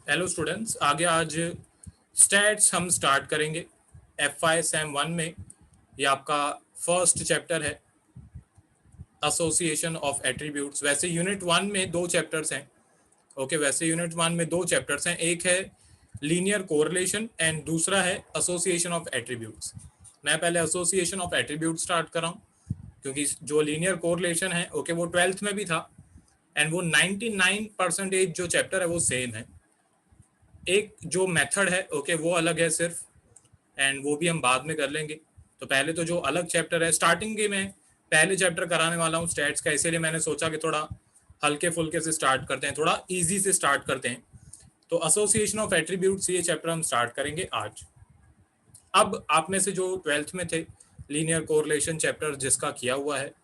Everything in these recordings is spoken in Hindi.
हेलो स्टूडेंट्स, आगे आज स्टैट्स हम स्टार्ट करेंगे FY सेम 1 में। ये आपका फर्स्ट चैप्टर है, एसोसिएशन ऑफ एट्रीब्यूट्स। वैसे यूनिट 1 में दो चैप्टर्स हैं। वैसे यूनिट 1 में दो चैप्टर्स हैं, एक है लीनियर कोरिलेशन एंड दूसरा है एसोसिएशन ऑफ एट्रीब्यूट्स। मैं पहले एसोसिएशन ऑफ एट्रीब्यूट स्टार्ट कर रहा हूँ, क्योंकि जो लीनियर कोरिलेशन है वो 12th में भी था एंड वो 99% जो चैप्टर है वो सेम है। एक जो मेथड है वो अलग है सिर्फ, एंड वो भी हम बाद में कर लेंगे। तो पहले तो जो अलग चैप्टर है, स्टार्टिंग के मैं पहले चैप्टर कराने वाला हूँ स्टैट्स का, इसीलिए मैंने सोचा कि थोड़ा हल्के फुल्के से स्टार्ट करते हैं, थोड़ा इजी से स्टार्ट करते हैं। तो एसोसिएशन ऑफ एट्रीब्यूट्स ये चैप्टर हम स्टार्ट करेंगे आज। अब आप में से जो 12th में थे, लीनियर कोरिलेशन चैप्टर जिसका किया हुआ है,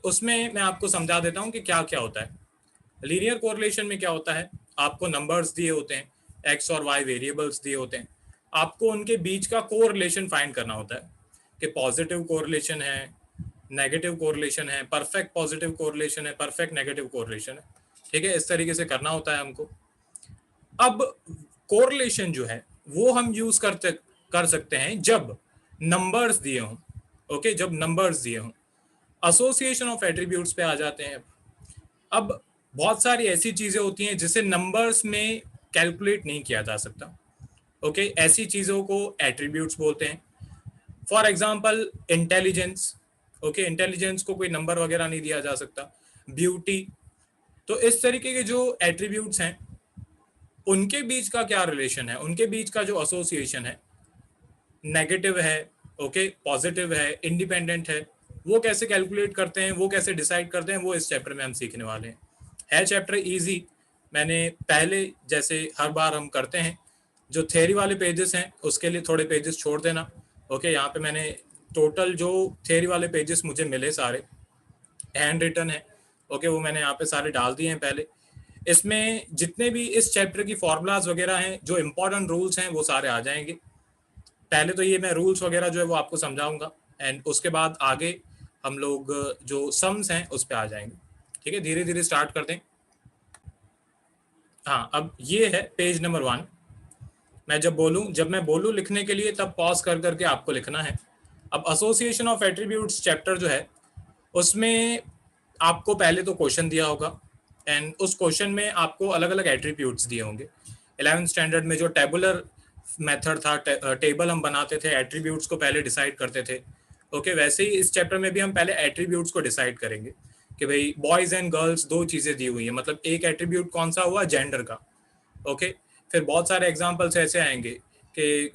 उसमें मैं आपको समझा देता हूँ कि क्या क्या होता है। लीनियर कोरिलेशन में क्या होता है, आपको नंबर्स दिए होते हैं, एक्स और वाई वेरिएबल्स दिए होते हैं, आपको उनके बीच का कोरिलेशन फाइंड करना होता है कि पॉजिटिव कोरिलेशन है, नेगेटिव कोरिलेशन है, परफेक्ट पॉजिटिव कोरिलेशन है, परफेक्ट नेगेटिव कोरिलेशन है। ठीक है, इस तरीके से करना होता है हमको। अब कोरिलेशन जो है वो हम यूज कर सकते हैं जब नंबर्स दिए हों। जब नंबर्स दिए हों। एसोसिएशन ऑफ एट्रीब्यूट्स पे आ जाते हैं। अब बहुत सारी ऐसी चीजें होती हैं जिसे नंबर्स में कैलकुलेट नहीं किया जा सकता। ऐसी चीजों को एट्रीब्यूट्स बोलते हैं। For example intelligence. इंटेलिजेंस को कोई नंबर वगैरह नहीं दिया जा सकता। ब्यूटी। तो इस तरीके के जो एट्रीब्यूट्स हैं उनके बीच का क्या रिलेशन है, उनके बीच का जो एसोसिएशन है, नेगेटिव है, पॉजिटिव है, इंडिपेंडेंट है, कैसे कैलकुलेट करते हैं, वो कैसे डिसाइड करते हैं, वो इस चैप्टर में हम सीखने वाले हैं। Chapter easy. मैंने पहले जैसे हर बार हम करते हैं, जो थ्योरी वाले पेजेस हैं उसके लिए थोड़े पेजेस छोड़ देना। यहाँ पे मैंने टोटल जो थ्योरी वाले पेजेस मुझे मिले सारे हैंड रिटन है, वो मैंने यहाँ पे सारे डाल दिए हैं पहले। इसमें जितने भी इस चैप्टर की फॉर्मूलाज वगैरह हैं, जो इंपॉर्टेंट रूल्स हैं, वो सारे आ जाएंगे। पहले तो ये मैं रूल्स वगैरह जो है वो आपको समझाऊंगा एंड उसके बाद आगे हम लोग जो सम्स हैं उस पर आ जाएंगे। ठीक है, धीरे धीरे स्टार्ट करते हैं। हाँ, अब ये है पेज नंबर 1। जब मैं बोलूँ लिखने के लिए, तब पॉज कर करके आपको लिखना है। अब एसोसिएशन ऑफ एट्रीब्यूट्स चैप्टर जो है उसमें आपको पहले तो क्वेश्चन दिया होगा एंड उस क्वेश्चन में आपको अलग अलग एट्रीब्यूट्स दिए होंगे। 11th स्टैंडर्ड में जो टेबुलर मेथड था, टेबल हम बनाते थे, एट्रीब्यूट्स को पहले डिसाइड करते थे। वैसे ही इस चैप्टर में भी हम पहले एट्रीब्यूट्स को डिसाइड करेंगे कि भाई बॉयज एंड गर्ल्स दो चीजें दी हुई है, मतलब एक एट्रीब्यूट कौन सा हुआ, जेंडर का। फिर बहुत सारे एग्जांपल्स ऐसे आएंगे कि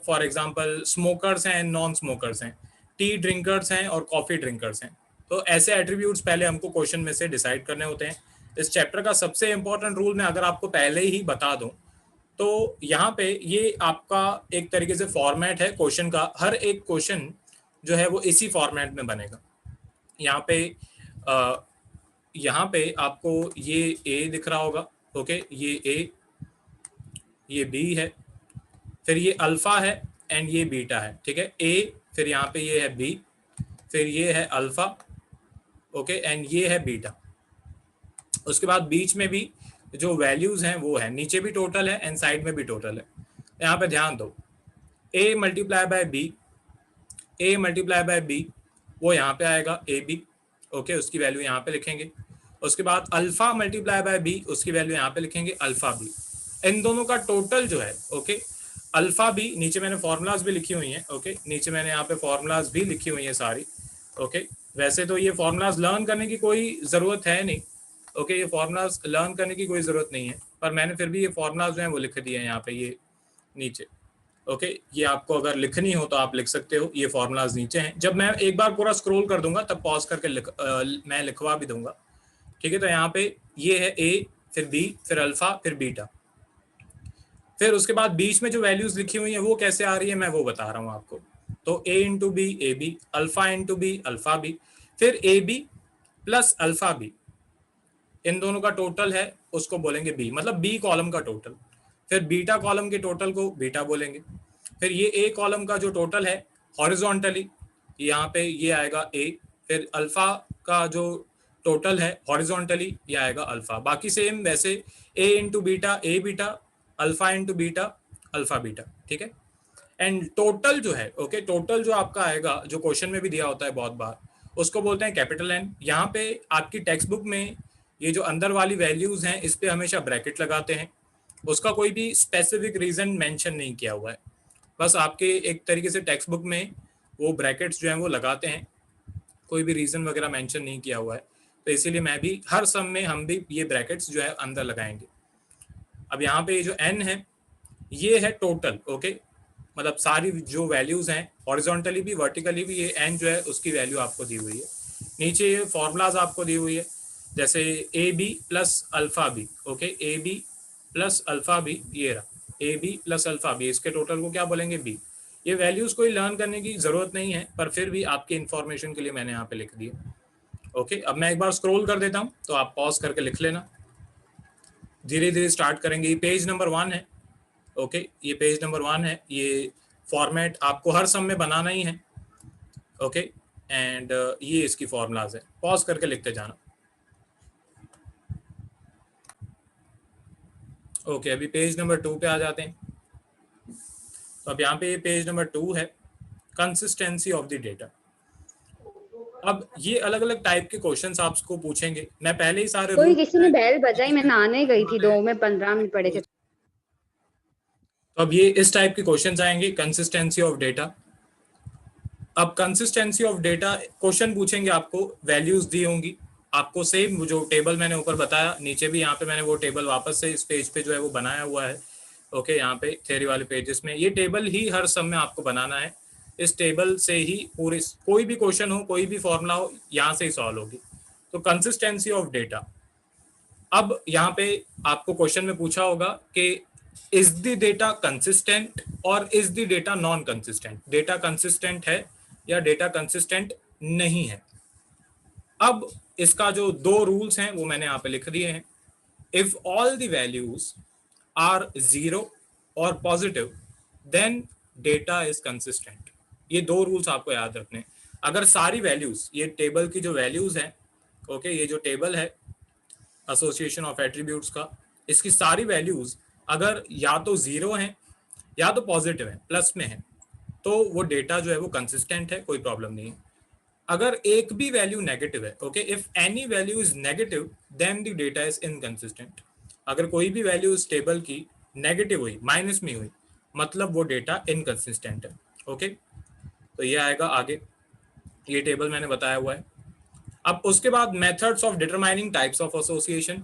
फॉर एग्जांपल स्मोकर्स हैं एंड नॉन स्मोकर्स हैं, टी ड्रिंकर्स हैं और कॉफी ड्रिंकर्स हैं। तो ऐसे एट्रीब्यूट्स पहले हमको क्वेश्चन में से डिसाइड करने होते हैं। इस चैप्टर का सबसे इंपॉर्टेंट रूल मैं अगर आपको पहले ही बता दूं, तो यहाँ पे ये आपका एक तरीके से फॉर्मेट है क्वेश्चन का। हर एक क्वेश्चन जो है वो इसी फॉर्मेट में बनेगा। यहाँ पे आपको ये ए दिख रहा होगा। ये ए, ये बी है, फिर ये अल्फा है एंड ये बीटा है। ठीक है, ए, फिर यहाँ पे ये है बी, फिर ये है अल्फा, एंड ये है बीटा। उसके बाद बीच में भी जो वैल्यूज हैं वो है, नीचे भी टोटल है एंड साइड में भी टोटल है। यहाँ पे ध्यान दो, A multiply by B, A multiply by B, वो यहाँ पे आएगा ए बी। उसकी वैल्यू यहाँ पे लिखेंगे। उसके बाद अल्फा मल्टीप्लाई बाय बी, उसकी वैल्यू यहाँ पे लिखेंगे अल्फा बी। इन दोनों का टोटल जो है अल्फा बी, नीचे मैंने फॉर्मूलाज भी लिखी हुई हैं। नीचे मैंने यहाँ पे फॉर्मूलाज भी लिखी हुई हैं सारी। वैसे तो ये फॉर्मूलाज लर्न करने की कोई जरूरत है नहीं। ये फॉर्मूलाज लर्न करने की कोई जरूरत नहीं है, पर मैंने फिर भी ये फॉर्मूलाज जो है वो लिख दिए हैं यहाँ पे ये नीचे। ये आपको अगर लिखनी हो तो आप लिख सकते हो, ये फॉर्मूलाज नीचे हैं। जब मैं एक बार पूरा स्क्रॉल कर दूंगा तब पॉज करके मैं लिखवा भी दूंगा। ठीक है, तो यहाँ पे ये है ए, फिर बी, फिर अल्फा, फिर बीटा। फिर उसके बाद बीच में जो वैल्यूज लिखी हुई है वो कैसे आ रही है मैं वो बता रहा हूँ आपको। तो A into B A B, alpha into B alpha B, फिर A B plus alpha B, इन दोनों का टोटल है उसको बोलेंगे बी, मतलब बी कॉलम का टोटल। फिर बीटा कॉलम के टोटल को बीटा बोलेंगे। फिर ये ए कॉलम का जो टोटल है हॉरिजॉन्टली, यहाँ पे ये आएगा ए। फिर अल्फा का जो टोटल है हॉरिजॉन्टली, ये आएगा अल्फा। बाकी सेम वैसे A into beta A beta, alpha into beta, alpha beta, ठीक है। एंड टोटल जो है, ओके, टोटल जो आपका आएगा, जो क्वेश्चन में भी दिया होता है बहुत बार, उसको बोलते हैं कैपिटल एन। यहाँ पे आपकी टेक्स्ट बुक में ये जो अंदर वाली वैल्यूज हैं इस पे हमेशा ब्रैकेट लगाते हैं, उसका कोई भी स्पेसिफिक रीजन मेंशन नहीं किया हुआ है, बस आपके एक तरीके से टेक्स्ट बुक में वो ब्रैकेट्स जो हैं वो लगाते हैं, कोई भी रीजन वगैरह मेंशन नहीं किया हुआ है, तो इसीलिए मैं भी हर सम में हम भी ये ब्रैकेट्स जो है अंदर लगाएंगे। अब यहाँ पे ये जो एन है ये है टोटल, ओके, मतलब सारी जो वैल्यूज हैं हॉरिजॉन्टली भी वर्टिकली भी, ये एन जो है उसकी वैल्यू आपको दी हुई है। नीचे ये फॉर्मूलाज आपको दी हुई है, जैसे A B plus alpha B, okay, A B plus alpha B, ये रहा A B plus alpha B, इसके टोटल को क्या बोलेंगे बी। ये वैल्यूज कोई लर्न करने की जरूरत नहीं है, पर फिर भी आपके इंफॉर्मेशन के लिए मैंने यहाँ पे लिख दिया। ओके, अब मैं एक बार स्क्रॉल कर देता हूँ तो आप पॉज करके लिख लेना, धीरे धीरे स्टार्ट करेंगे। ये पेज नंबर 1 है, ओके, ये पेज नंबर 1 है। ये फॉर्मेट आपको हर सम में बनाना ही है, ओके, एंड ये इसकी फॉर्मूलाज है, पॉज करके लिखते जाना। ओके, अभी पेज नंबर 2 पे आ जाते हैं। तो अब यहाँ पे पेज नंबर 2 है, कंसिस्टेंसी ऑफ द डेटा। अब ये अलग अलग टाइप के क्वेश्चंस आपको पूछेंगे, मैं पहले ही सारे कोई किसी ने बेल बजाई, मैं नहाने गई थी, 2 में 15 मिनट पड़े थे। तो अब ये इस टाइप के क्वेश्चंस आएंगे, कंसिस्टेंसी ऑफ डेटा। अब कंसिस्टेंसी ऑफ डेटा क्वेश्चन पूछेंगे, आपको वैल्यूज दी होंगी, आपको सेम जो टेबल मैंने ऊपर बताया, नीचे भी यहाँ पे मैंने वो टेबल वापस से इस पेज पे जो है वो बनाया हुआ है, ओके, यहाँ पे थ्योरी वाले पेजेस में ये टेबल ही हर सम में आपको बनाना है। इस टेबल से ही पूरी कोई भी क्वेश्चन हो, कोई भी फॉर्मूला हो, यहाँ से ही सॉल्व होगी। तो कंसिस्टेंसी ऑफ डेटा, अब यहाँ पे आपको क्वेश्चन में पूछा होगा कि इज द डेटा कंसिस्टेंट और is the data non consistent, data consistent है या डेटा कंसिस्टेंट नहीं है। अब इसका जो 2 रूल्स हैं वो मैंने यहाँ पे लिख दिए हैं। If all the values are 0 और positive then data is consistent. ये 2 रूल्स आपको याद रखने। अगर सारी वैल्यूज, ये टेबल की जो वैल्यूज हैं, ओके, ये जो टेबल है एसोसिएशन ऑफ एट्रीब्यूट्स का, इसकी सारी वैल्यूज अगर या तो 0 हैं या तो पॉजिटिव है, प्लस में है, तो वो डेटा जो है वो कंसिस्टेंट है, कोई प्रॉब्लम नहीं है। अगर एक भी वैल्यू नेगेटिव है, okay, if any value is negative then the data is inconsistent. अगर कोई भी वैल्यू इस टेबल की नेगेटिव हुई, माइनस में हुई, मतलब वो डेटा इनकंसिस्टेंट है, ओके। तो ये आएगा आगे, ये टेबल मैंने बताया हुआ है। अब उसके बाद methods of determining types of association.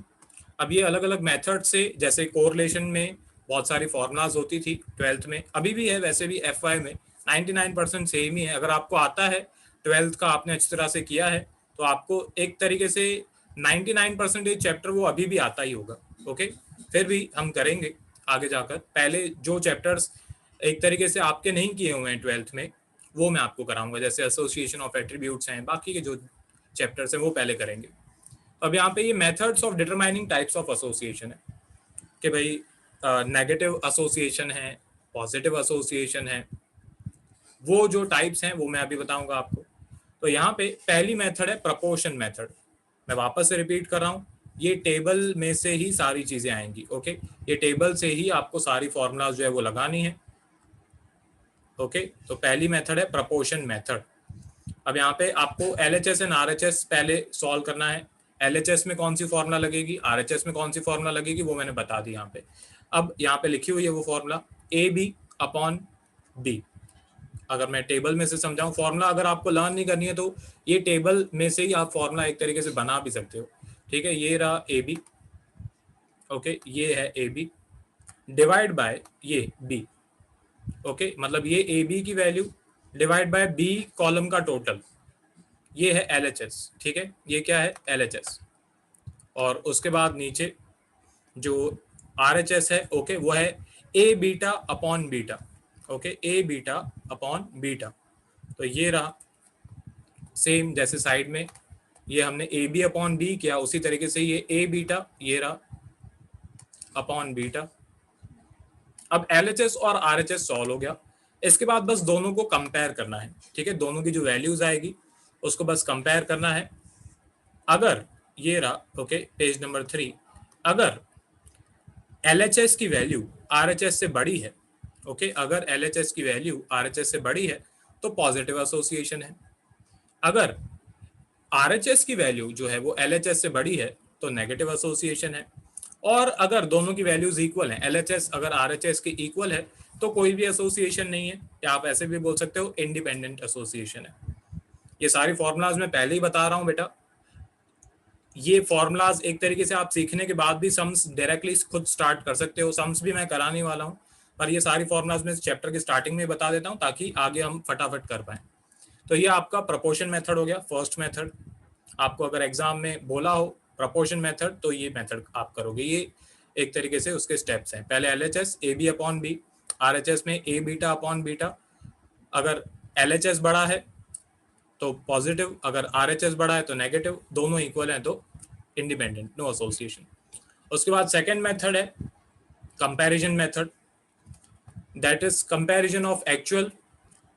अब ये अलग अलग मेथड से, जैसे कोरिलेशन में बहुत सारी फॉर्मूलाज होती थी 12th में, अभी भी है, वैसे भी FY में 99% सेम ही है। अगर आपको आता है 12th का, आपने अच्छी तरह से किया है, तो आपको एक तरीके से 99% चैप्टर वो अभी भी आता ही होगा, ओके। फिर भी हम करेंगे आगे जाकर, पहले जो चैप्टर्स एक तरीके से आपके नहीं किए हुए हैं 12th में, वो मैं आपको कराऊंगा, जैसे एसोसिएशन ऑफ एट्रीब्यूट्स हैं, बाकी के जो चैप्टर्स हैं वो पहले करेंगे। अब यहाँ पे ये methods of determining types of association है कि भाई नेगेटिव एसोसिएशन है, पॉजिटिव एसोसिएशन है, वो जो टाइप्स हैं वो मैं अभी बताऊंगा आपको। तो यहाँ पे पहली मेथड है प्रपोर्शन मेथड। मैं वापस से रिपीट कर रहा हूँ, ये टेबल में से ही सारी चीजें आएंगी, ओके, ये टेबल से ही आपको सारी फॉर्मूलाज जो है वो लगानी है, ओके। तो पहली मेथड है प्रपोर्शन मेथड। अब यहाँ पे आपको LHS एंड RHS पहले सॉल्व करना है। LHS में कौन सी फॉर्मूला लगेगी, RHS में कौन सी फॉर्मूला लगेगी, वो मैंने बता दी यहाँ पे। अब यहाँ पे लिखी हुई है वो फॉर्मूला AB अपॉन B। अगर मैं टेबल में से समझाऊं फॉर्मूला, अगर आपको लर्न नहीं करनी है तो ये टेबल में से ही आप फॉर्मूला एक तरीके से बना भी सकते हो, ठीक है। ये रहा AB, ओके, ये है AB डिवाइड बाय ये B, ओके, मतलब ये AB की value divide by B column का टोटल, ये है LHS, ठीक है, ये क्या है LHS। और उसके बाद नीचे जो RHS है, ओके, वो है A beta upon beta, okay, A beta upon beta. तो ये रहा सेम, जैसे साइड में ये हमने AB अपॉन B किया, उसी तरीके से ये A बीटा, ये रहा अपॉन बीटा। अब LHS और RHS सॉल्व हो गया। इसके बाद बस दोनों को कंपेयर करना है, ठीक है, दोनों की जो वैल्यूज आएगी उसको बस कंपेयर करना है। अगर ये रहा, ओके, पेज नंबर 3, अगर LHS की वैल्यू RHS से बड़ी है, ओके, अगर LHS की वैल्यू RHS से बड़ी है तो पॉजिटिव एसोसिएशन है। अगर RHS की वैल्यू जो है वो LHS से बड़ी है तो नेगेटिव एसोसिएशन है। और अगर दोनों की वैल्यूज इक्वल हैं, LHS अगर RHS के इक्वल है तो कोई भी एसोसिएशन नहीं है, या आप ऐसे भी बोल सकते हो इंडिपेंडेंट एसोसिएशन है। ये सारी फॉर्मूलाज मैं पहले ही बता रहा हूं बेटा, ये फॉर्मूलाज एक तरीके से आप सीखने के बाद भी सम्स डायरेक्टली खुद स्टार्ट कर सकते हो। सम्स भी मैं कराने वाला हूँ, पर ये सारी फॉर्मूलाज मैं चैप्टर की स्टार्टिंग में बता देता हूँ ताकि आगे हम फटाफट कर पाए। तो ये आपका प्रपोर्शन मेथड हो गया, फर्स्ट मेथड। आपको अगर एग्जाम में बोला हो प्रपोर्शन मेथड तो ये मेथड आप करोगे। ये एक तरीके से उसके स्टेप्स हैं। पहले LHS AB upon B, RHS में A बीटा अपॉन बीटा। अगर LHS बड़ा है तो पॉजिटिव, अगर RHS बड़ा है तो नेगेटिव, दोनों इक्वल हैं तो इंडिपेंडेंट, नो एसोसिएशन। उसके बाद सेकंड मेथड है comparison method, that is comparison of actual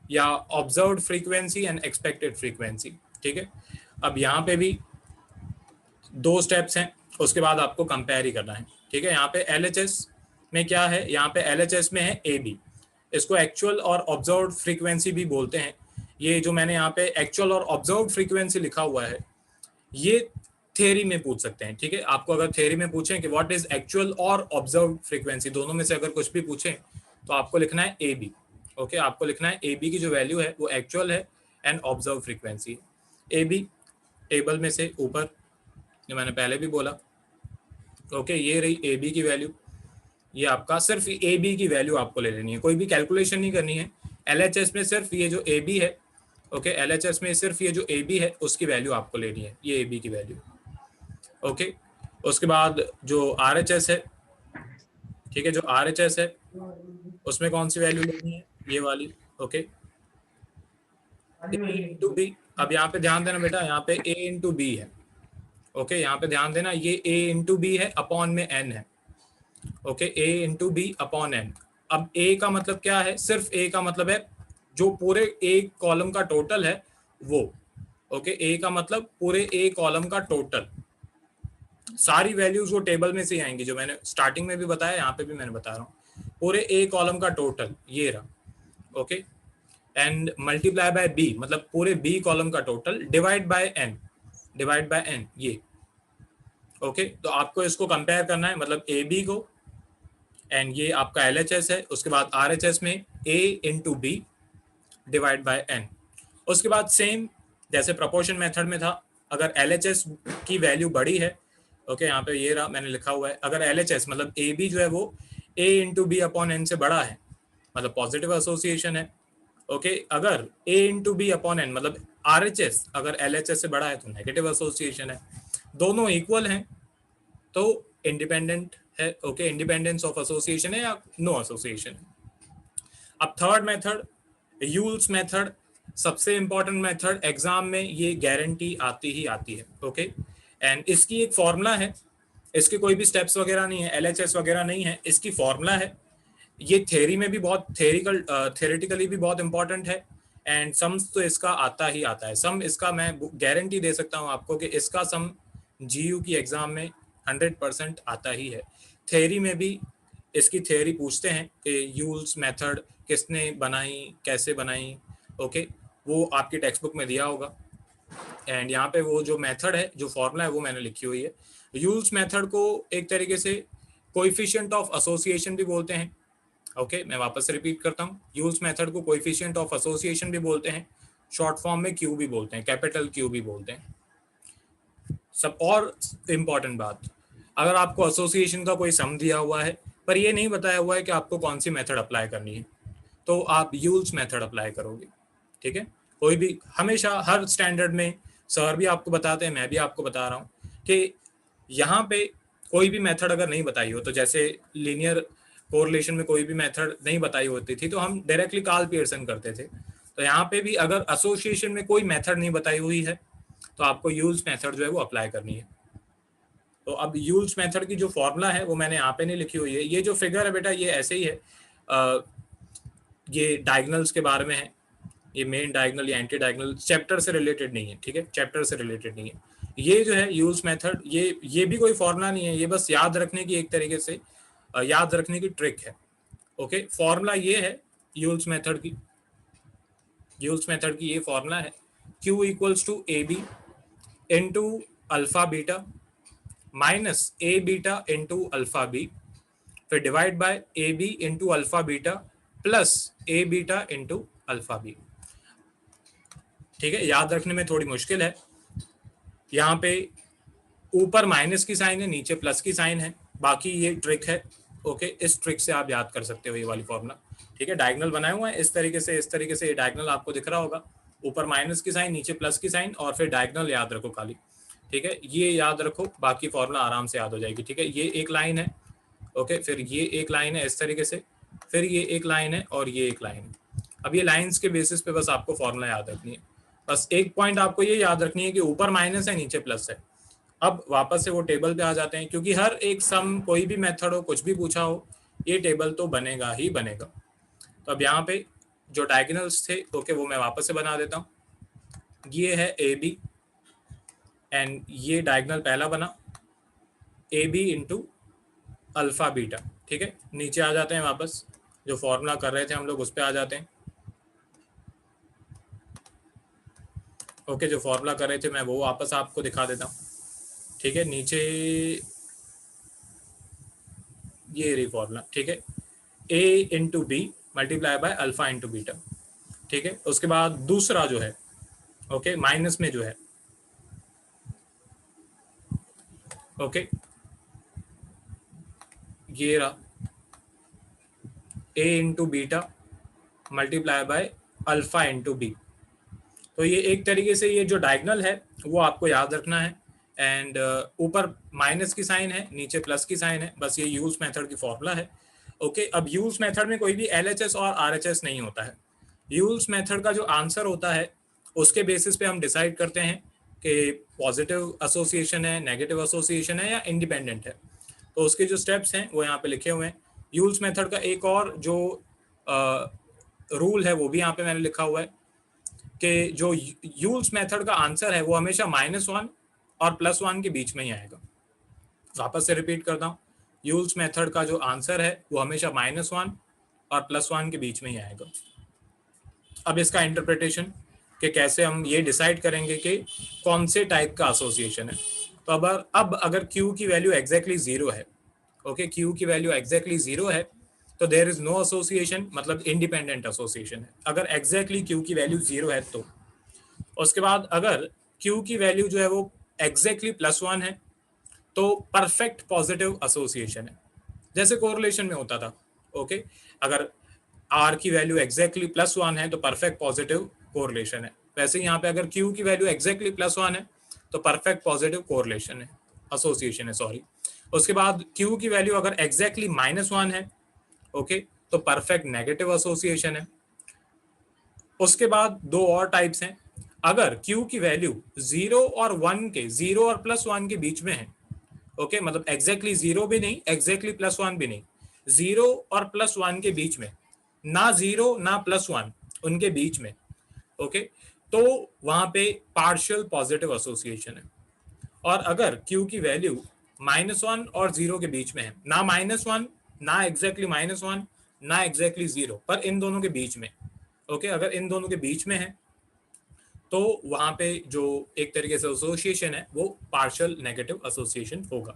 या observed frequency and expected frequency. ठीक है, अब यहाँ पे भी 2 स्टेप्स हैं, उसके बाद आपको कंपेयर ही करना है। ठीक है, यहाँ पे LHS में क्या है, यहाँ पे LHS में है AB, इसको एक्चुअल और ऑब्जर्व्ड फ्रीक्वेंसी भी बोलते हैं। ये जो मैंने यहाँ पे एक्चुअल और ऑब्जर्व्ड फ्रीक्वेंसी लिखा हुआ है ये थ्योरी में पूछ सकते हैं। ठीक है, आपको अगर थ्योरी में पूछें कि व्हाट इज एक्चुअल और ऑब्जर्व्ड फ्रीक्वेंसी, दोनों में से अगर कुछ भी पूछें तो आपको लिखना है AB। ओके, आपको लिखना है AB की जो वैल्यू है वो एक्चुअल है and observe frequency. AB table में से ऊपर, जो मैंने पहले भी बोला, ओके, ये रही AB की वैल्यू। ये आपका सिर्फ AB की वैल्यू आपको ले लेनी है, कोई भी कैलकुलेशन नहीं करनी है। LHS में सिर्फ ये जो AB है, ओके, LHS में सिर्फ ये जो AB है उसकी वैल्यू आपको लेनी है, ये AB की वैल्यू। ओके, उसके बाद जो RHS है, ठीक है, जो RHS है उसमें कौन सी वैल्यू लेनी है, ये वाली। Okay, A into B. अब यहाँ पे ध्यान देना बेटा, यहाँ पे A इंटू बी है। ओके, यहाँ पे ध्यान देना, ये A इंटू बी है, अपॉन में N है। Okay, A into B upon N। अब A का मतलब क्या है, सिर्फ A का मतलब है जो पूरे A कॉलम का टोटल है वो। ओके, A का मतलब पूरे A कॉलम का टोटल, सारी वैल्यूज वो टेबल में से ही आएंगी, जो मैंने स्टार्टिंग में भी बताया, यहाँ पे भी मैंने बता रहा हूँ। पूरे A कॉलम का टोटल ये रहा। Okay, and multiply by B, मतलब पूरे B कॉलम का total, divide by N, divide by N ये। ओके, तो आपको इसको कंपेयर करना है, मतलब AB को, एंड ये आपका LHS है, उसके बाद RHS में A into B divide by N। उसके बाद सेम जैसे प्रोपोर्शन मेथड में था, अगर LHS की वैल्यू बड़ी है, ओके, यहाँ पे ये रहा मैंने लिखा हुआ है, अगर LHS मतलब AB जो है वो A into B upon N से बड़ा है मतलब पॉजिटिव एसोसिएशन है। ओके, अगर A into B upon N मतलब RHS अगर LHS से बड़ा है तो नेगेटिव एसोसिएशन है। दोनों इक्वल हैं तो इंडिपेंडेंट है। ओके, इंडिपेंडेंस ऑफ एसोसिएशन है या नो एसोसिएशन है। अब थर्ड मेथड, यूल्स मेथड, सबसे इंपॉर्टेंट मेथड, एग्जाम में ये गारंटी आती ही आती है। ओके, एंड इसकी एक फॉर्मूला है, इसके कोई भी स्टेप्स वगैरह नहीं है, LHS वगैरह नहीं है, इसकी फॉर्मूला है। ये थ्योरी में भी बहुत थ्योरेटिकली भी बहुत इंपॉर्टेंट है, एंड सम्स तो इसका आता ही आता है। सम इसका मैं गारंटी दे सकता हूँ आपको कि इसका सम GU की एग्जाम में 100% आता ही है। थ्योरी में भी इसकी थ्योरी पूछते हैं कि यूल्स मेथड किसने बनाई, कैसे बनाई। ओके, वो आपकी टेक्स्ट बुक में दिया होगा, एंड यहाँ पे वो जो मेथड है, जो फॉर्मूला है वो मैंने लिखी हुई है। यूल्स मेथड को एक तरीके से कोएफिशिएंट ऑफ एसोसिएशन भी बोलते हैं। ओके, मैं वापस से रिपीट करता हूँ, यूल्स मेथड को कोएफिशिएंट ऑफ एसोसिएशन भी बोलते हैं, शॉर्ट फॉर्म में Q भी बोलते हैं, कैपिटल Q भी बोलते हैं सब। और इम्पॉर्टेंट बात, अगर आपको एसोसिएशन का कोई सम दिया हुआ है पर ये नहीं बताया हुआ है कि आपको कौन सी मेथड अप्लाई करनी है, तो आप यूल्स मेथड अप्लाई करोगे। ठीक है, कोई भी हमेशा हर स्टैंडर्ड में सर भी आपको बताते हैं, मैं भी आपको बता रहा हूँ कि यहाँ पे कोई भी मेथड अगर नहीं बताई हो, तो जैसे लीनियर कोरिलेशन में कोई भी मेथड नहीं बताई होती थी तो हम डायरेक्टली कार्ल पियर्सन करते थे। तो यहाँ पे भी अगर एसोसिएशन में कोई मेथड नहीं बताई हुई है तो आपको यूल्स मेथड जो है वो अप्लाई करनी है। तो अब यूल्स मेथड की जो फॉर्मूला है वो मैंने यहाँ पे नहीं लिखी हुई है, ये जो फिगर है बेटा ये ऐसे ही है, ये डायगोनल्स के बारे में है, ये मेन डायगोनल या एंटी डायगोनल, चैप्टर से रिलेटेड नहीं है। ठीक है, चैप्टर से रिलेटेड नहीं है। ये जो है यूल्स मेथड, ये भी कोई फॉर्मूला नहीं है, ये बस याद रखने की एक तरीके से याद रखने की ट्रिक है। ओके, फॉर्मूला ये है यूल्स मेथड की, ये फॉर्मूला है Q equals to A B into alpha beta minus A beta into alpha B, फिर divide by A B into alpha beta plus A beta into alpha B. ठीक है, याद रखने में थोड़ी मुश्किल है, यहाँ पे ऊपर माइनस की साइन है, नीचे प्लस की साइन है, बाकी ये ट्रिक है। ओके, इस ट्रिक से आप याद कर सकते हो ये वाली फॉर्मूला। ठीक है, डायगोनल बनाया हुआ है इस तरीके से ये डायगोनल आपको दिख रहा होगा, ऊपर माइनस की साइन, नीचे प्लस की साइन, और फिर डायगोनल याद रखो खाली। ठीक है, ये याद रखो, बाकी फॉर्मूला आराम से याद हो जाएगी। ठीक है, ये एक लाइन है, ओके, फिर ये एक लाइन है इस तरीके से, फिर ये एक लाइन है और ये एक लाइन है। अब ये लाइंस के बेसिस पे बस आपको फॉर्मूला याद रखनी है। बस एक पॉइंट आपको ये याद रखनी है कि ऊपर माइनस है, नीचे प्लस है। अब वापस से वो टेबल पे आ जाते हैं, क्योंकि हर एक सम, कोई भी मेथड हो, कुछ भी पूछा हो, ये टेबल तो बनेगा ही बनेगा। तो अब यहाँ पे जो डायगोनल्स थे, ओके, वो मैं वापस से बना देता हूँ। ये है ए बी एंड ये डायगोनल पहला बना A B into alpha beta. ठीक है, नीचे आ जाते हैं वापस, जो फॉर्मूला कर रहे थे हम लोग उस पर आ जाते हैं। ओके, जो फॉर्मूला कर रहे थे मैं वो वापस आपको दिखा देता हूँ। ठीक है, नीचे ये रही फॉर्मूला। ठीक है, A into B multiply by alpha into beta. ठीक है, उसके बाद दूसरा जो है, ओके, माइनस में जो है, ओके, ये रहा A into beta multiply by alpha into B. तो ये एक तरीके से ये जो डायगोनल है वो आपको याद रखना है, एंड ऊपर माइनस की साइन है, नीचे प्लस की साइन है, बस ये यूज मेथड की फॉर्मूला है। ओके, अब यूज मेथड में कोई भी एलएचएस और आरएचएस नहीं होता है। यूज मेथड का जो आंसर होता है उसके बेसिस पे हम डिसाइड करते हैं कि पॉजिटिव एसोसिएशन है, नेगेटिव एसोसिएशन है या इंडिपेंडेंट है। तो उसके जो स्टेप्स हैं वो यहाँ पे लिखे हुए हैं। यूल्स मेथड का एक और जो रूल है वो भी यहाँ पे मैंने लिखा हुआ है कि जो यूल्स मेथड का आंसर है वो हमेशा -1 और +1 के बीच में ही आएगा। वापस से रिपीट करता हूँ, यूल्स मेथड का जो आंसर है वो हमेशा -1 और +1 के बीच में ही आएगा। अब इसका इंटरप्रिटेशन कि कैसे हम ये डिसाइड करेंगे कि कौन से टाइप का एसोसिएशन है। तो अब अगर Q की वैल्यू एग्जैक्टली 0 है, ओके, Q की वैल्यू एग्जैक्टली 0 है, तो देयर इज नो एसोसिएशन, मतलब इंडिपेंडेंट एसोसिएशन है। अगर एग्जैक्टली Q की वैल्यू 0 है तो। उसके बाद अगर Q की वैल्यू जो है वो एग्जैक्टली +1 है तो परफेक्ट पॉजिटिव एसोसिएशन है, जैसे कोरिलेशन में होता था। ओके, अगर R की वैल्यू एग्जैक्टली +1 है तो परफेक्ट पॉजिटिव कोरिलेशन है। वैसे यहाँ पे अगर Q की वैल्यू एग्जैक्टली +1 है तो परफेक्ट पॉजिटिव कोरिलेशन है, एसोसिएशन है, सॉरी। उसके बाद Q की वैल्यू अगर एग्जैक्टली -1 है, ओके, तो परफेक्ट नेगेटिव एसोसिएशन है। उसके बाद दो और टाइप्स हैं। अगर Q की वैल्यू 0 और 1 के, 0 और +1 के बीच में है, ओके, मतलब एग्जैक्टली 0 भी नहीं, एग्जैक्टली +1 भी नहीं, 0 और +1 के बीच में, ना 0 ना +1, उनके बीच में, ओके, तो वहां पे पार्शियल पॉजिटिव एसोसिएशन है। और अगर Q की वैल्यू -1 और 0 के बीच में है, ना -1 ना एग्जैक्टली -1 ना एग्जैक्टली 0, पर इन दोनों के बीच में, ओके, अगर इन दोनों के बीच में है तो वहां पे जो एक तरीके से एसोसिएशन है वो पार्शियल नेगेटिव एसोसिएशन होगा।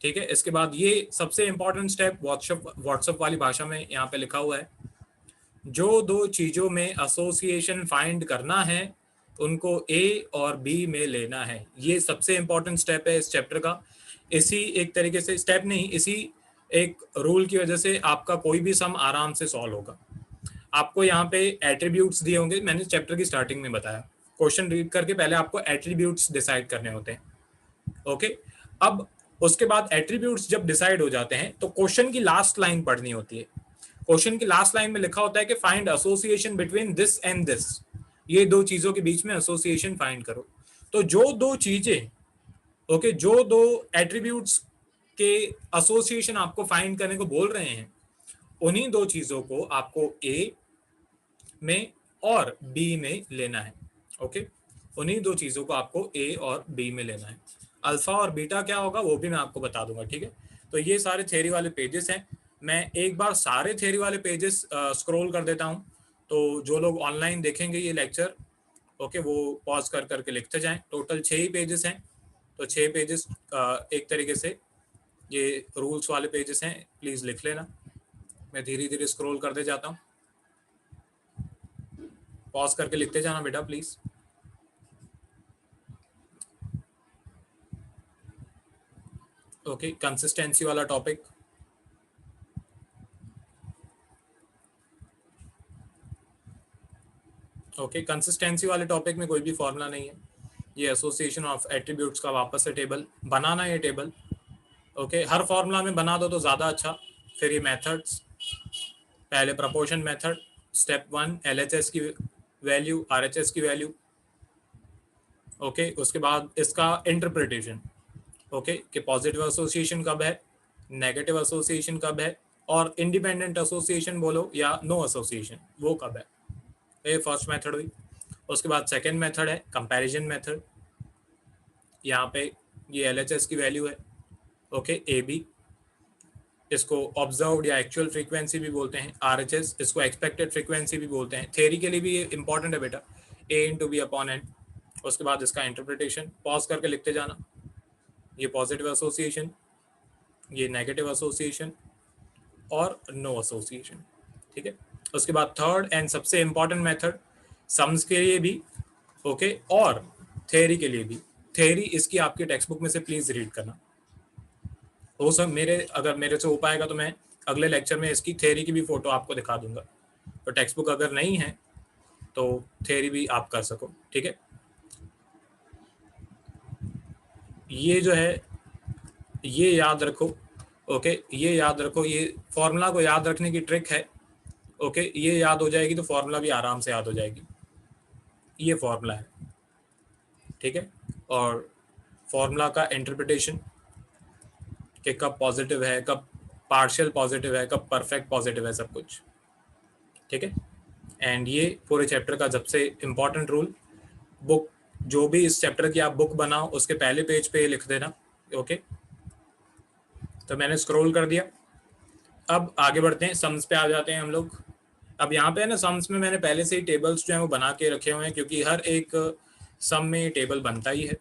ठीक है, इसके बाद ये सबसे इंपॉर्टेंट स्टेप व्हाट्सएप वाली भाषा में यहाँ पे लिखा हुआ है, जो दो चीजों में एसोसिएशन फाइंड करना है उनको ए और बी में लेना है। ये सबसे इंपॉर्टेंट स्टेप है इस चैप्टर का। इसी एक तरीके से स्टेप नहीं, इसी एक रूल की वजह से आपका कोई भी सम आराम से सॉल्व होगा। आपको यहाँ पे एट्रीब्यूट्स दिए होंगे, मैंने चैप्टर की स्टार्टिंग में बताया, क्वेश्चन रीड करके पहले आपको एट्रीब्यूट्स डिसाइड करने होते हैं। ओके, अब उसके बाद एट्रीब्यूट्स जब डिसाइड हो जाते हैं तो क्वेश्चन की लास्ट लाइन पढ़नी होती है। क्वेश्चन की लास्ट लाइन में लिखा होता है कि find association between this and this, ये दो चीजों के बीच में एसोसिएशन फाइंड करो। तो जो दो चीजें, ओके, जो दो एट्रीब्यूट्स के एसोसिएशन आपको फाइंड करने को बोल रहे हैं, उन्हीं दो चीजों को आपको ए में और बी में लेना है। ओके, उन्हीं दो चीजों को आपको ए और बी में लेना है। अल्फा और बीटा क्या होगा वो भी मैं आपको बता दूंगा। ठीक है, तो ये सारे थ्योरी वाले पेजेस हैं। मैं एक बार सारे थ्योरी वाले पेजेस स्क्रॉल कर देता हूँ, तो जो लोग ऑनलाइन देखेंगे ये लेक्चर, ओके, वो पॉज कर करके लिखते जाएं। टोटल 6 ही पेजेस हैं, तो 6 पेजेस एक तरीके से ये रूल्स वाले पेजेस हैं, प्लीज लिख लेना। मैं धीरे धीरे स्क्रॉल करते जाता हूँ, पॉज करके लिखते जाना बेटा प्लीज। ओके, कंसिस्टेंसी वाला टॉपिक, ओके, कंसिस्टेंसी वाले टॉपिक में कोई भी फॉर्मूला नहीं है। ये एसोसिएशन ऑफ एट्रीब्यूट्स का वापस से टेबल बनाना है, ये टेबल, ओके, हर फॉर्मूला में बना दो तो ज़्यादा अच्छा। फिर ये मेथड्स, पहले प्रोपोर्शन मेथड, स्टेप 1 LHS की वैल्यू, RHS की वैल्यू, ओके, उसके बाद इसका इंटरप्रिटेशन, ओके, कि पॉजिटिव एसोसिएशन कब है, नेगेटिव एसोसिएशन कब है, और इंडिपेंडेंट एसोसिएशन बोलो या नो एसोसिएशन, वो कब है। ये फर्स्ट मेथड हुई। उसके बाद सेकेंड मेथड है कंपैरिजन मेथड। यहाँ पे ये LHS की वैल्यू है, ओके, AB, इसको ऑब्जर्व्ड या एक्चुअल फ्रीक्वेंसी भी बोलते हैं। RHS इसको एक्सपेक्टेड फ्रीक्वेंसी भी बोलते हैं। थ्योरी के लिए भी ये इंपॉर्टेंट है बेटा, A/B/N। उसके बाद इसका इंटरप्रिटेशन, पॉज करके लिखते जाना। ये पॉजिटिव एसोसिएशन, ये नेगेटिव एसोसिएशन और नो एसोसिएशन, ठीक है। उसके बाद थर्ड एंड सबसे इंपॉर्टेंट मेथड सम्स के लिए भी, ओके, और थ्योरी के लिए भी। थ्योरी इसकी आपकी टेक्स्ट बुक में से प्लीज रीड करना। वो सब अगर मेरे से हो पाएगा तो मैं अगले लेक्चर में इसकी थ्योरी की भी फोटो आपको दिखा दूंगा। तो टेक्स्ट बुक अगर नहीं है तो थ्योरी भी आप कर सको, ठीक है। ये जो है ये याद रखो, ओके, ये याद रखो, ये फॉर्मूला को याद रखने की ट्रिक है, ओके, ये याद हो जाएगी तो फॉर्मूला भी आराम से याद हो जाएगी। ये फॉर्मूला है, ठीक है, और फॉर्मूला का इंटरप्रिटेशन कि कब पॉजिटिव है, कब पार्शियल पॉजिटिव है, कब परफेक्ट पॉजिटिव है, सब कुछ, ठीक है। एंड ये पूरे चैप्टर का सबसे इम्पॉर्टेंट रूल, बुक जो भी इस चैप्टर की आप बुक बनाओ उसके पहले पेज पे लिख देना, ओके। तो मैंने स्क्रॉल कर दिया, अब आगे बढ़ते हैं, सम्स पे आ जाते हैं हम लोग। अब यहाँ पे है ना, सम्स में मैंने पहले से ही टेबल्स जो है वो बना के रखे हुए हैं, क्योंकि हर एक सम में टेबल बनता ही है।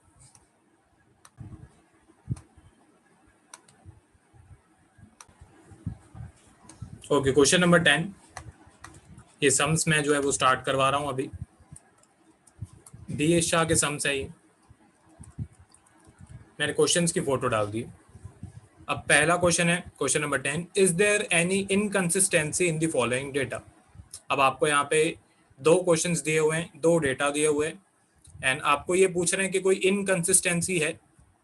ओके, क्वेश्चन नंबर 10, ये सम्स में जो है वो स्टार्ट करवा रहा हूँ अभी। DS शाह के सम्स है ये, मैंने क्वेश्चंस की फोटो डाल दी। अब पहला क्वेश्चन है, question number 10, is there any inconsistency in the following data. अब आपको यहाँ पे 2 क्वेश्चंस दिए हुए हैं, 2 डेटा दिए हुए हैं, एंड आपको ये पूछ रहे हैं कि कोई इनकंसिस्टेंसी है।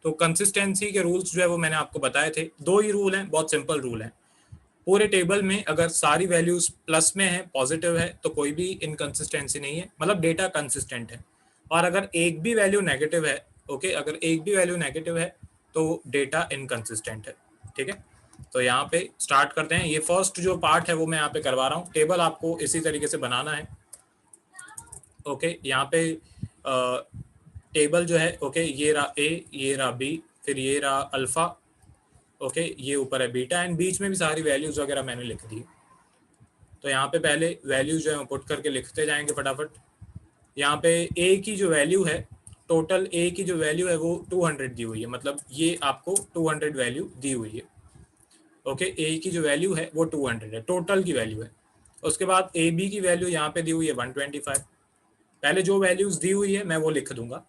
तो कंसिस्टेंसी के रूल्स जो है वो मैंने आपको बताए थे, 2 ही रूल हैं, बहुत सिंपल रूल है। पूरे टेबल में अगर सारी वैल्यूज प्लस में है, पॉजिटिव है, तो कोई भी इनकंसिस्टेंसी नहीं है, मतलब डेटा कंसिस्टेंट है। और अगर एक भी वैल्यू नेगेटिव है, ओके, अगर एक भी वैल्यू नेगेटिव है तो डेटा इनकंसिस्टेंट है, ठीक है। तो यहाँ पे स्टार्ट करते हैं। ये फर्स्ट जो पार्ट है वो मैं यहाँ पे करवा रहा हूँ। टेबल आपको इसी तरीके से बनाना है, ओके। यहाँ पे टेबल जो है, ओके, ये रहा A, ये रहा B, फिर ये रहा अल्फा, ओके, ये ऊपर है बीटा, एंड बीच में भी सारी वैल्यूज वगैरह मैंने लिख दी। तो यहाँ पे पहले वैल्यूज जो है पुट करके लिखते जाएंगे फटाफट। यहाँ पे A की जो वैल्यू है, टोटल A की जो वैल्यू है वो 200 दी हुई है, मतलब ये आपको 200 वैल्यू दी हुई है, ओके। A की जो वैल्यू है वो 200 है, टोटल की वैल्यू है। उसके बाद AB की वैल्यू यहाँ पे दी हुई है 125। पहले जो वैल्यूज दी हुई है मैं वो लिख दूंगा,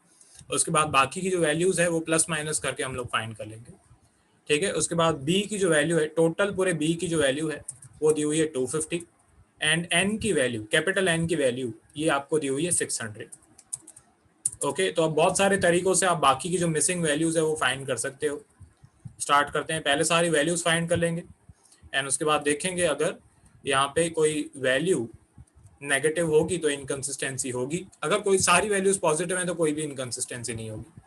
उसके बाद बाकी की जो वैल्यूज है वो प्लस माइनस करके हम लोग फाइंड कर लेंगे, ठीक है। उसके बाद B की जो वैल्यू है, टोटल पूरे B की जो वैल्यू है वो दी हुई है 250, एंड N की वैल्यू, कैपिटल N की वैल्यू ये आपको दी हुई है 600, ओके। तो अब बहुत सारे तरीकों से आप बाकी की जो मिसिंग वैल्यूज है वो फाइंड कर सकते हो। स्टार्ट करते हैं, पहले सारी वैल्यूज फाइंड कर लेंगे, एंड उसके बाद देखेंगे अगर यहाँ पे कोई वैल्यू नेगेटिव होगी तो इनकंसिस्टेंसी होगी, अगर कोई सारी वैल्यूज पॉजिटिव हैं तो कोई भी इनकंसिस्टेंसी नहीं होगी,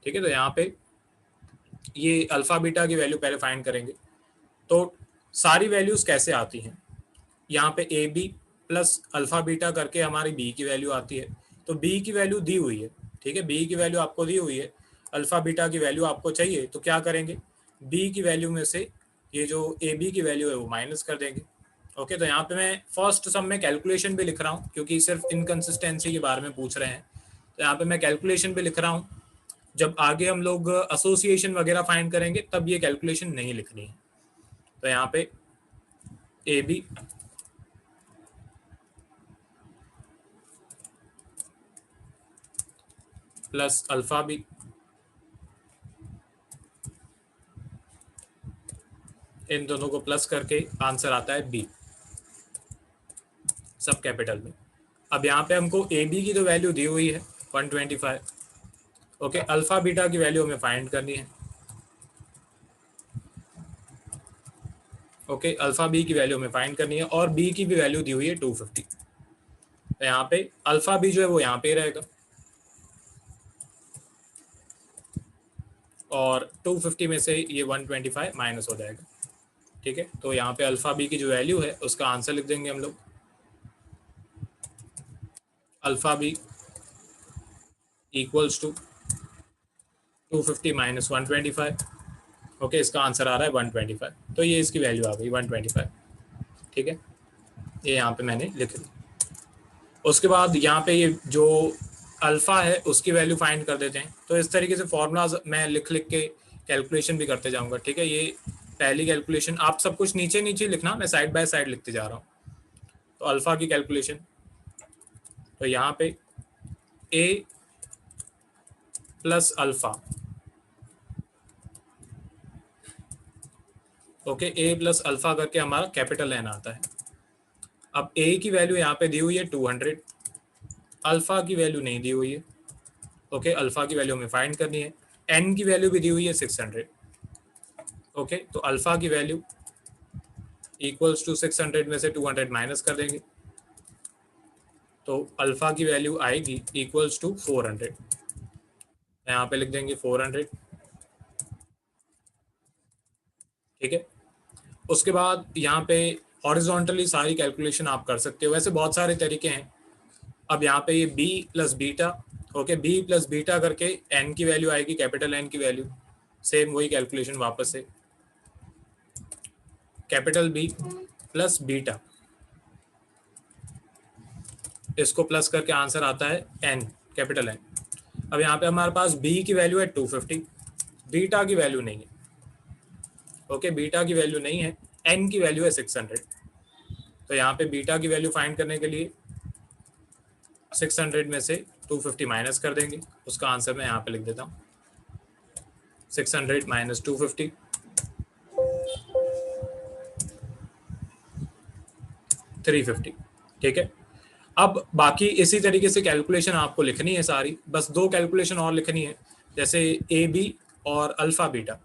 ठीक है। तो यहाँ पे ये अल्फा बीटा की वैल्यू पहले फाइंड करेंगे। तो सारी वैल्यूज कैसे आती हैं, यहाँ पे AB प्लस अल्फा बीटा करके हमारी B की वैल्यू आती है। तो B की वैल्यू दी हुई है, ठीक है, B की वैल्यू आपको दी हुई है, अल्फा बीटा की वैल्यू आपको चाहिए, तो क्या करेंगे, बी की वैल्यू में से ये जो ए बी की वैल्यू है वो माइनस कर देंगे। ओके, तो यहाँ पे मैं फर्स्ट सम में कैलकुलेशन भी लिख रहा हूँ क्योंकि सिर्फ इनकंसिस्टेंसी के बारे में पूछ रहे हैं, तो यहाँ पे मैं कैलकुलेशन भी लिख रहा हूँ। जब आगे हम लोग एसोसिएशन वगैरह फाइंड करेंगे तब ये कैलकुलेशन नहीं लिखनी है। तो यहाँ पे A B plus alpha B इन दोनों को प्लस करके आंसर आता है बी, सब कैपिटल में। अब यहाँ पे हमको ए बी की तो वैल्यू दी हुई है 125। ओके, अल्फा बीटा की वैल्यू हमें फाइंड करनी है। ओके, अल्फा बी की वैल्यू हमें फाइंड करनी है और बी की भी वैल्यू दी हुई है 250। तो यहाँ पे अल्फा बी जो है वो यहाँ पे ही रहेगा और 250 में से ये 125 माइनस हो जाएगा। ठीक है, तो यहाँ पे अल्फा बी की जो वैल्यू है उसका आंसर लिख देंगे हम लोग। Alpha B equals to 250 minus 125। Okay, इसका आंसर आ रहा है 125, तो ये इसकी वैल्यू आ गई 125। ठीक है, ये यहाँ पे मैंने लिख दी। उसके बाद यहाँ पे ये जो अल्फा है उसकी वैल्यू फाइंड कर देते हैं। तो इस तरीके से फॉर्मूलाज मैं लिख लिख के कैलकुलेशन भी करते जाऊंगा। ठीक है, ये पहली कैलकुलेशन, आप सब कुछ नीचे नीचे लिखना, मैं साइड बाय साइड लिखते जा रहा हूँ। तो अल्फा की कैलकुलेशन, तो यहाँ पे ए प्लस अल्फा। ओके, ए प्लस अल्फा करके हमारा कैपिटल एन आता है। अब ए की वैल्यू यहाँ पे दी हुई है 200, अल्फा की वैल्यू नहीं दी हुई है। ओके, अल्फा की वैल्यू हमें फाइंड करनी है। एन की वैल्यू भी दी हुई है 600। ओके, तो अल्फा की वैल्यू इक्वल्स टू 600 में से 200 माइनस कर देंगे, तो अल्फा की वैल्यू आएगी इक्वल्स टू 400। यहाँ पे लिख देंगे 400। ठीक है, उसके बाद यहाँ पे हॉरिजॉन्टली सारी कैलकुलेशन आप कर सकते हो, वैसे बहुत सारे तरीके हैं। अब यहाँ पे ये b plus beta, okay, b plus beta करके n की वैल्यू आएगी, कैपिटल N की वैल्यू, सेम वही कैलकुलेशन वापस से, कैपिटल B प्लस बीटा, इसको प्लस करके आंसर आता है n, कैपिटल N। अब यहाँ पे हमारे पास b की वैल्यू है 250, बीटा की वैल्यू नहीं है। ओके, बीटा की वैल्यू नहीं है, n की वैल्यू है 600। तो यहाँ पे बीटा की वैल्यू फाइंड करने के लिए 600 में से 250 माइनस कर देंगे, उसका आंसर मैं यहाँ पे लिख देता हूँ 600 माइनस 250, 350। ठीक है, अब बाकी इसी तरीके से कैलकुलेशन आपको लिखनी है सारी, बस दो कैलकुलेशन और लिखनी है, जैसे ए बी और alpha beta.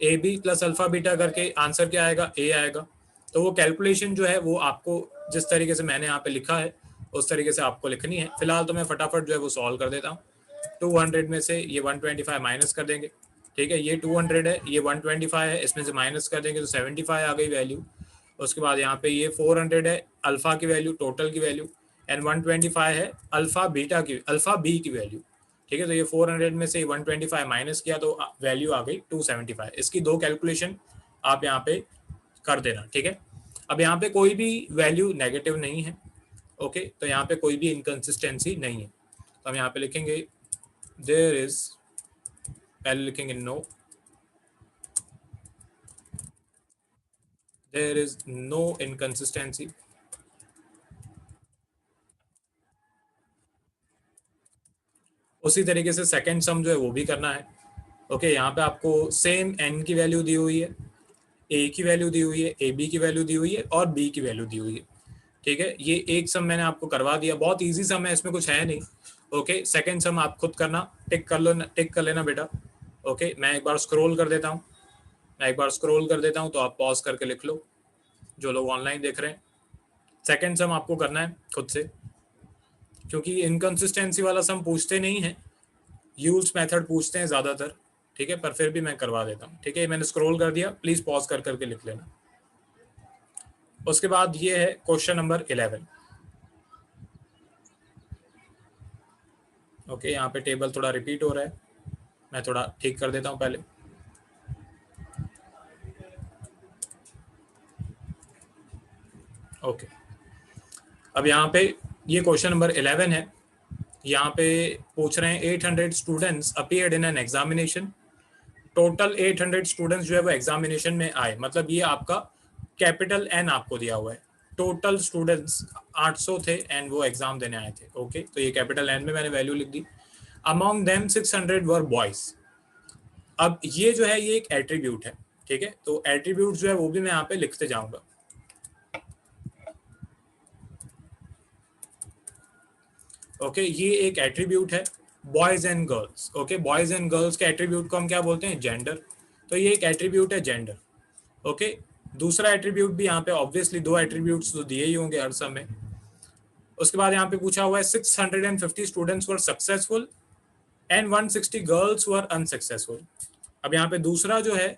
A B plus alpha beta करके आंसर क्या आएगा, ए आएगा। तो वो कैलकुलेशन जो है वो आपको जिस तरीके से मैंने यहाँ पे लिखा है उस तरीके से आपको लिखनी है। फिलहाल तो मैं फटाफट जो है वो सॉल्व कर देता हूँ। 200 में से ये 125 माइनस कर देंगे। ठीक है, ये 200 है, ये 125 है, इसमें से माइनस कर देंगे तो 75 आ गई वैल्यू। उसके बाद यहाँ पे ये 400 है अल्फा की वैल्यू, टोटल की वैल्यू, एंड 125 है अल्फा बीटा की, अल्फा बी की वैल्यू। ठीक है, तो ये 400 में से 125 माइनस किया तो वैल्यू आ गई 275। इसकी दो कैलकुलेशन आप यहाँ पे कर देना। ठीक है, अब यहाँ पे कोई भी वैल्यू नेगेटिव नहीं है। ओके, तो यहाँ पे कोई भी इनकंसिस्टेंसी नहीं है, तो हम यहाँ पे लिखेंगे देयर इज, पहले लिखेंगे no, there is no inconsistency. उसी तरीके से सेकंड सम जो है वो भी करना है। ओके, यहाँ पे आपको सेम n की वैल्यू दी हुई है, a की वैल्यू दी हुई है, ab की वैल्यू दी हुई है और b की वैल्यू दी हुई है। ठीक है, ये एक सम मैंने आपको करवा दिया, बहुत इजी सम है, इसमें कुछ है नहीं। ओके, सेकंड सम आप खुद करना, टिक कर लो, टिक कर लेना बेटा। ओके, मैं एक बार स्क्रॉल कर देता हूँ, तो आप पॉज करके लिख लो जो लोग ऑनलाइन देख रहे हैं। सेकंड सम आपको करना है खुद से, क्योंकि इनकंसिस्टेंसी वाला सम पूछते नहीं है, यूज्ड मेथड पूछते हैं ज़्यादातर। ठीक है, पर फिर भी मैं करवा देता हूँ। ठीक है, मैंने स्क्रॉल कर दिया, प्लीज़ पॉज कर करके लिख लेना। उसके बाद ये है क्वेश्चन नंबर 11। ओके, यहाँ पे टेबल थोड़ा रिपीट हो रहा है, मैं थोड़ा ठीक कर देता हूँ पहले। ओके, अब यहाँ पे ये क्वेश्चन नंबर 11 है। यहाँ पे पूछ रहे हैं 800 students appeared in an examination. Total 800 students जो है वो एग्जामिनेशन में आए, मतलब ये आपका कैपिटल एन आपको दिया हुआ है। टोटल स्टूडेंट्स 800 थे एंड वो एग्जाम देने आए थे। ओके, तो ये कैपिटल एन में मैंने वैल्यू लिख दी। अमॉन्ग देम 600 वर बॉयज। अब ये जो है ये एक एट्रीब्यूट है, ठीक है, तो एट्रीब्यूट जो है वो भी मैं यहाँ पे लिखते जाऊंगा। ओके, ये एक एट्रीब्यूट है boys and girls. Okay, boys and girls के एट्रीब्यूट को हम क्या बोलते हैं? जेंडर। तो ये एक एट्रीब्यूट है जेंडर। ओके, दूसरा एट्रीब्यूट भी यहाँ पे ऑब्वियसली दो एट्रीब्यूट्स तो दिए ही होंगे हर समय। उसके बाद यहाँ पे पूछा हुआ है 650 students were successful and 160 girls were unsuccessful. अब यहाँ पे दूसरा जो है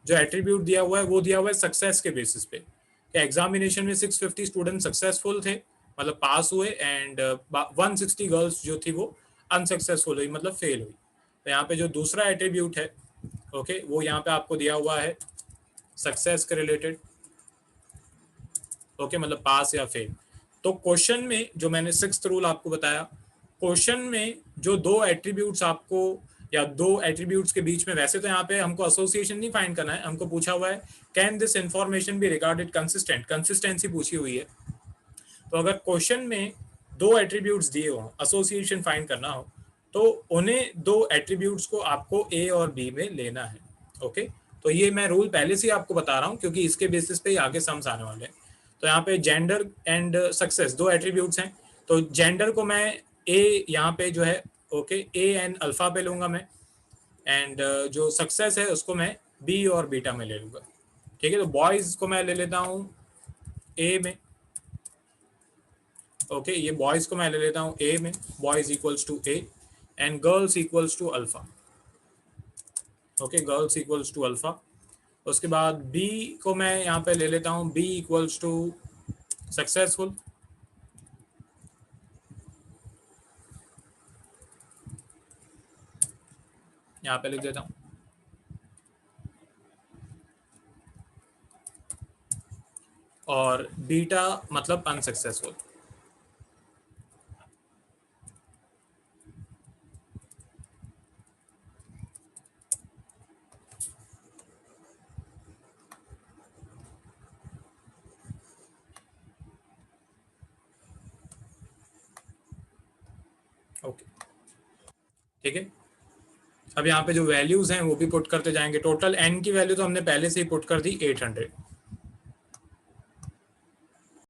जो एट्रीब्यूट दिया हुआ है वो दिया हुआ है सक्सेस के बेसिस पे। एग्जामिनेशन में 650 स्टूडेंट सक्सेसफुल थे, मतलब पास हुए, एंड 160 गर्ल्स जो थी वो अनसक्सेसफुल हुई, मतलब फेल हुई। तो यहाँ पे जो दूसरा एट्रीब्यूट है, ओके, वो यहाँ पे आपको दिया हुआ है सक्सेस के रिलेटेड। ओके, मतलब पास या फेल। तो क्वेश्चन में जो मैंने 6th रूल आपको बताया, क्वेश्चन में जो दो एट्रीब्यूट्स आपको या दो एट्रीब्यूट्स के बीच में, वैसे तो यहाँ पे हमको एसोसिएशन नहीं फाइंड करना है, हमको पूछा हुआ है can this information be regarded consistent, consistency पूछी हुई है। तो अगर क्वेश्चन में दो एट्रीब्यूट्स दिए हो, एसोसिएशन फाइंड करना हो, तो उन्हें दो एट्रीब्यूट्स को आपको ए और बी में लेना है। ओके, तो ये मैं रूल पहले से ही आपको बता रहा हूँ क्योंकि इसके बेसिस पे ही आगे सम्स आने वाले हैं। तो यहाँ पे जेंडर एंड सक्सेस दो एट्रीब्यूट्स हैं, तो जेंडर को मैं ए यहाँ पे जो है, ओके, ए एंड अल्फा पे लूंगा मैं, एंड जो सक्सेस है उसको मैं बी और बीटा में ले लूंगा। ठीक है, तो बॉयज को मैं ले लेता हूँ ए में। ओके, ये बॉयज को मैं ले लेता हूँ ए में, boys equals to A and girls equals to alpha. Okay, girls equals to alpha. उसके बाद बी को मैं यहाँ पे ले लेता हूँ बी इक्वल्स टू सक्सेसफुल। यहाँ पे लिख देता हूँ। और बीटा मतलब अनसक्सेसफुल। ओके, ठीक है, अब यहाँ पे जो वैल्यूज हैं वो भी पुट करते जाएंगे। टोटल एन की वैल्यू तो हमने पहले से ही पुट कर दी 800।